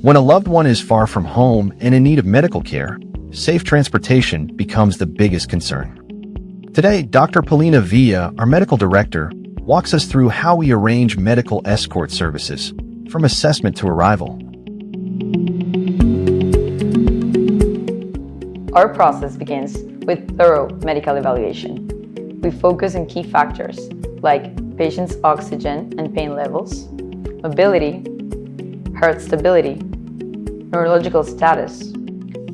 When a loved one is far from home and in need of medical care, safe transportation becomes the biggest concern. Today, Dr. Paulina Villa, our medical director, walks us through how we arrange medical escort services, from assessment to arrival. Our process begins with thorough medical evaluation. We focus on key factors like patient's oxygen and pain levels, mobility, heart stability, neurological status,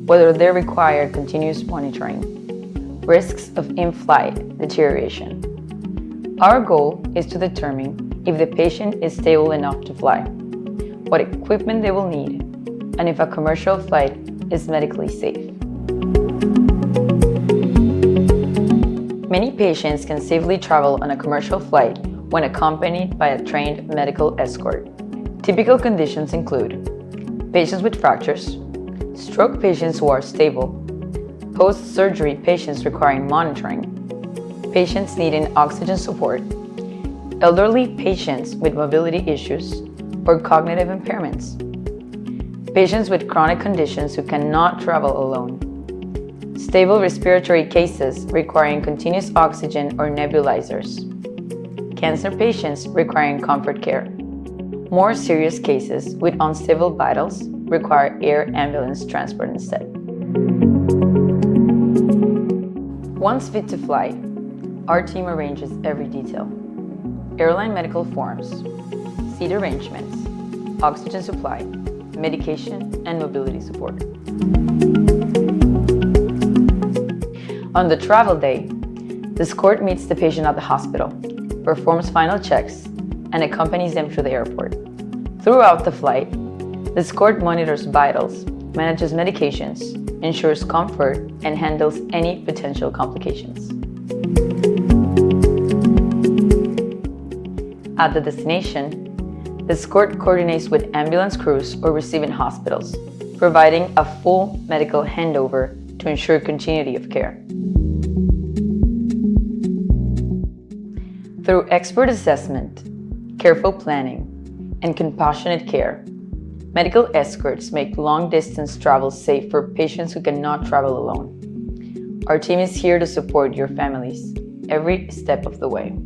whether they require continuous monitoring, risks of in-flight deterioration. Our goal is to determine if the patient is stable enough to fly, what equipment they will need, and if a commercial flight is medically safe. Many patients can safely travel on a commercial flight when accompanied by a trained medical escort. Typical conditions include patients with fractures, stroke patients who are stable, post-surgery patients requiring monitoring, patients needing oxygen support, elderly patients with mobility issues or cognitive impairments, patients with chronic conditions who cannot travel alone, stable respiratory cases requiring continuous oxygen or nebulizers, cancer patients requiring comfort care. More serious cases with unstable vitals require air ambulance transport instead. Once fit to fly, our team arranges every detail: airline medical forms, seat arrangements, oxygen supply, medication, and mobility support. On the travel day, the escort meets the patient at the hospital, performs final checks, and accompanies them to the airport. Throughout the flight, the escort monitors vitals, manages medications, ensures comfort, and handles any potential complications. At the destination, the escort coordinates with ambulance crews or receiving hospitals, providing a full medical handover to ensure continuity of care. Through expert assessment, careful planning, and compassionate care, medical escorts make long-distance travel safe for patients who cannot travel alone. Our team is here to support your families every step of the way.